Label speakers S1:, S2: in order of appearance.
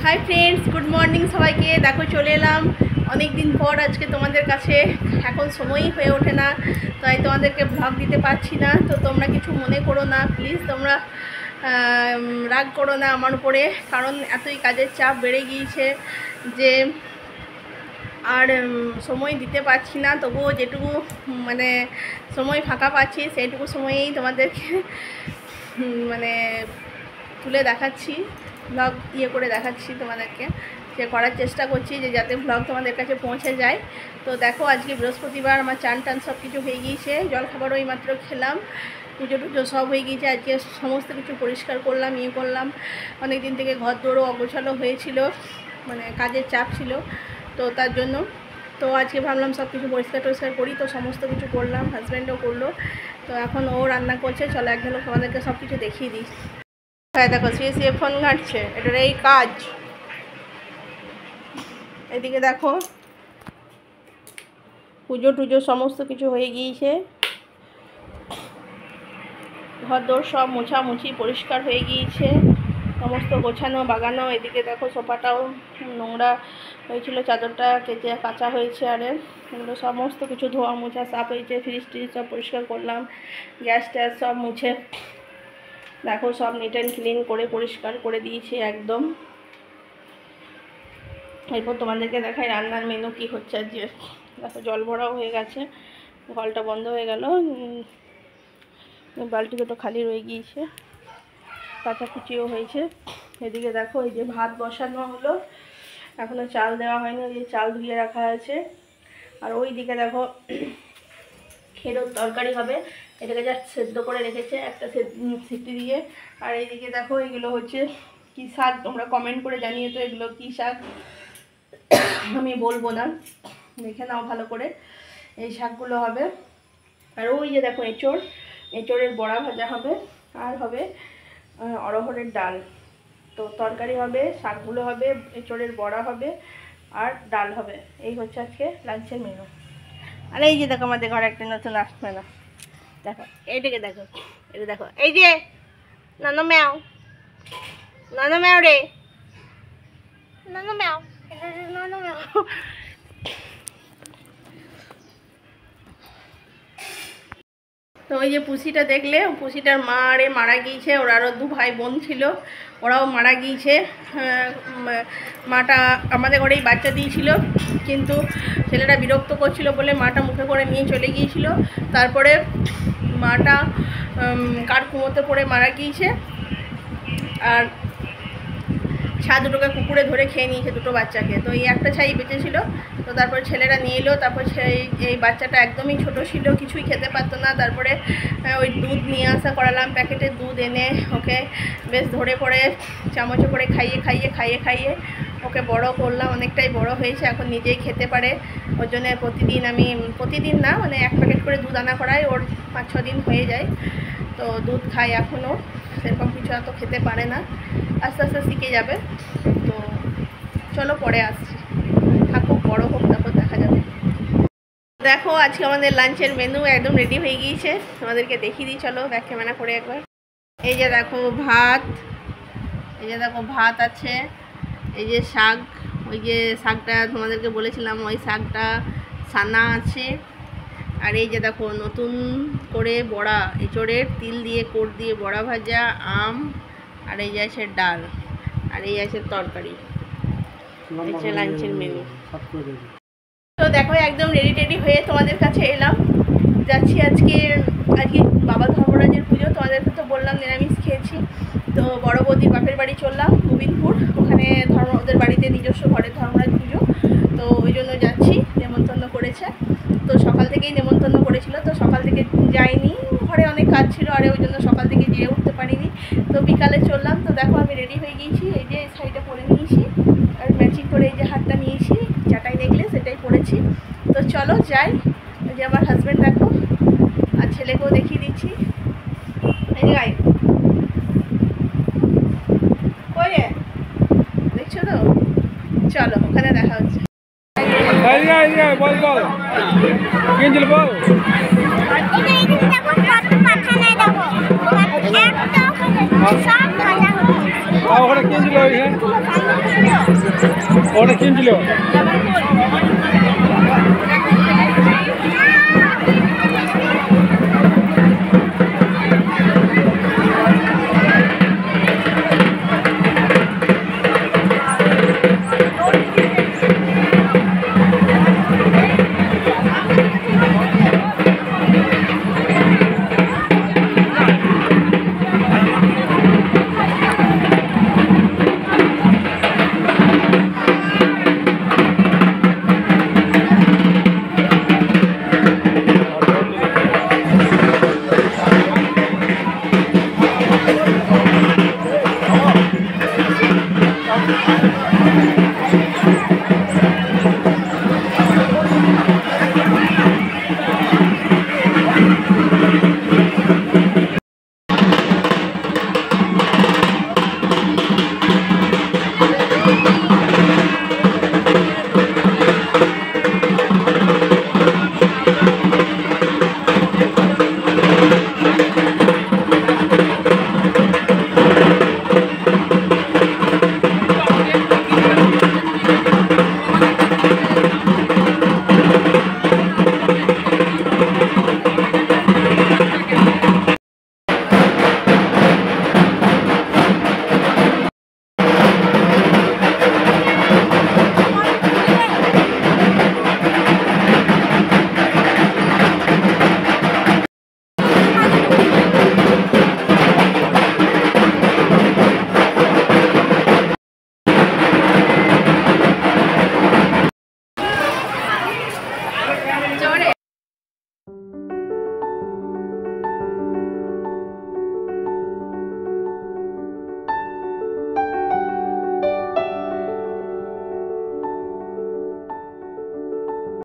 S1: Hi friends, good morning সবাইকে। দেখো চলে এলাম অনেক দিন পর আজকে তোমাদের কাছে। এখন সময়ই হয়ে ওঠে না, তাই তোমাদেরকে ভ্লগ দিতে পারছি না। তো তোমরা কিছু মনে করো না প্লিজ, তোমরা রাগ করো না আমার উপরে, কারণ এতই কাজের চাপ বেড়ে গিয়েছে যে আর সময় দিতে পারছি না। তবুও যেটুকু মানে সময় ফাঁকা পাচ্ছি সেইটুকু সময়েই তোমাদেরকে মানে তুলে দেখাচ্ছি, ব্লগ করে দেখাচ্ছি তোমাদেরকে, যে করার চেষ্টা করছি যে যাতে ব্লগ তোমাদের কাছে পৌঁছে যায়। তো দেখো আজকে বৃহস্পতিবার, আমার চান টান সব কিছু হয়ে গিয়েছে, জলখাবারও এই মাত্র খেলাম, পুজো টুজো সব হয়ে গিয়েছে। আজকে সমস্ত কিছু পরিষ্কার করলাম, করলাম। অনেক দিন থেকে ঘর দৌড়ও অগোছালো হয়েছিল, মানে কাজের চাপ ছিল, তো তার জন্য তো আজকে ভাবলাম সব কিছু পরিষ্কার টরিষ্কার করি। তো সমস্ত কিছু করলাম, হাজব্যান্ডও করলো। তো এখন ও রান্না করছে, চলো এক ঝলক তোমাদেরকে সব কিছু দেখিয়ে দিই। হ্যাঁ দেখো, শুয়ে ফোন ঘাঁটছে, এটার এই কাজ। এদিকে দেখো পুজো টুজো সমস্ত কিছু হয়ে গিয়েছে, ঘর দোর সব মোছামুছি পরিষ্কার হয়ে গিয়েছে, সমস্ত গোছানো বাগানো। এদিকে দেখো সোফাটাও নোংরা হয়েছিল, চাদরটা কেচে কাচা হয়েছে, আরে এগুলো সমস্ত কিছু ধোয়া মোছা সাফ হয়েছে। ফ্রিজ ট্রিজ সব পরিষ্কার করলাম, গ্যাস ট্যাস সব মুছে দেখো সব নিট অ্যান্ড ক্লিন করে পরিষ্কার করে দিয়েছি একদম। এরপর তোমাদেরকে দেখাই রান্নার মেনু কি হচ্ছে আজকে। দেখো জল ভরাও হয়ে গেছে, কলটা বন্ধ হয়ে গেল, বালতিটা তো খালি রয়ে গিয়েছে, কাচাকুচিও হয়েছে। এদিকে দেখো এই যে ভাত বসানো হলো, এখনও চাল দেওয়া হয়নি, ওই যে চাল ধুয়ে রাখা আছে। আর ওই দিকে দেখো খেরোর তরকারি হবে, এটাকে যা সেদ্ধ করে রেখেছে একটা সিটি দিয়ে। আর এইদিকে দেখো এগুলো হচ্ছে কী শাক, তোমরা কমেন্ট করে জানিয়ে তো এগুলো কী শাক, আমি বলবো না, দেখে নাও ভালো করে। এই শাকগুলো হবে। আর ওই যে দেখো এঁচোড়ের বড়া ভাজা হবে, আর হবে অরহরের ডাল। তো তরকারি হবে, শাকগুলো হবে, এঁচোড়ের বড়া হবে, আর ডাল হবে। এই হচ্ছে আজকে লাঞ্চের মেনু। আর এই যে দেখো আমাদের ঘরে একটা নতুন আসবে না, দেখো এইটাকে দেখো, এটা দেখো, এই যে নানো ম্যাও, নানো ম্যাও রে, নানো ম্যাও, নানো ম্যাও। তো ওই যে পুষিটা দেখলে, পুষিটার মা আরে মারা গিয়েছে, ওর আরও 2 ভাই বোন ছিল, ওরাও মারা গিয়েছে। মাটা আমাদের ঘরেই বাচ্চা দিয়েছিল, কিন্তু ছেলেটা বিরক্ত করছিল বলে মাটা মুখে করে নিয়ে চলে গিয়েছিল। তারপরে মাটা কার কুমোতে পড়ে মারা গিয়েছে, আর ছা দুটোকে কুকুরে ধরে খেয়ে নিয়েছে, 2টো বাচ্চাকে। তো এই একটা ছাই বেঁচেছিল। তো তারপরে ছেলেরা নিয়ে এলো, তারপর এই বাচ্চাটা একদমই ছোট ছিল, কিছুই খেতে পারতো না। তারপরে ওই দুধ নিয়ে আসা করালাম, প্যাকেটের দুধ এনে ওকে বেশ ধরে পড়ে চামচে করে খাইয়ে ওকে বড় করলাম, অনেকটাই বড় হয়েছে, এখন নিজেই খেতে পারে। ওর জন্য প্রতিদিন না, মানে 1 প্যাকেট করে দুধ আনা করায়, ওর 5-6 দিন হয়ে যায়। তো দুধ খায় এখনও, সেরকম কিছু এত খেতে পারে না, আস্তে আস্তে শিখে যাবে। তো চলো পরে আসছি, থাকুক বড় হোক, তারপর দেখা যাবে। দেখো আজকে আমাদের লাঞ্চের মেনু একদম রেডি হয়ে গিয়েছে, তোমাদেরকে দেখিয়ে দিই, চলো ব্যাক ক্যামেরা করে একবার। এই যে দেখো ভাত, এই যে দেখো ভাত আছে, এই যে শাক, ওই যে শাকটা তোমাদেরকে বলেছিলাম, ওই শাকটা সানা আছে। আর এই যে দেখো নতুন করে বড়া, এঁচোড়ের তিল দিয়ে কোট দিয়ে বড়া ভাজা, আম, আর এই যে আছে ডাল, আর এই আছে তরকারি। হচ্ছে লাঞ্চের মেনু। তো দেখো একদম রেডি হয়ে তোমাদের কাছে এলাম, যাচ্ছি আজকে বাবা ধর্মরাজের পুজো। তোমাদেরকে তো বললাম নিরামিষ খেয়েছি। তো বড় বৌদির বাপের বাড়ি চললাম গোবিন্দপুর, ওখানে ওদের বাড়িতে নিজস্ব ঘরের ধর্মরাজ পুজো, তো ওই জন্য যাচ্ছি, নেমন্তন্ন করেছে। তো সকাল থেকেই নেমন্তন্ন করেছিল, তো সকাল থেকে যাইনি, ঘরে অনেক কাজ ছিল, আর ওই জন্য সকাল থেকে যেয়ে উঠতে পারিনি। তো বিকালে চললাম। তো দেখো আমি রেডি হয়ে গিয়েছি, এই যে শাড়িটা পরে নিয়েছি, আর ম্যাচিং করে এই যে হাতটা নিয়েছি, চাটাই নেকলেস সেটাই পরেছি। তো চলো যাই। ওই যে আমার হাজব্যান্ড দেখো, আর ছেলেকেও দেখিয়ে দিচ্ছি, এই গাই কই রে, দেখছো তো? চলো ওখানে দেখা হচ্ছে।
S2: বল অনেক কিনছিল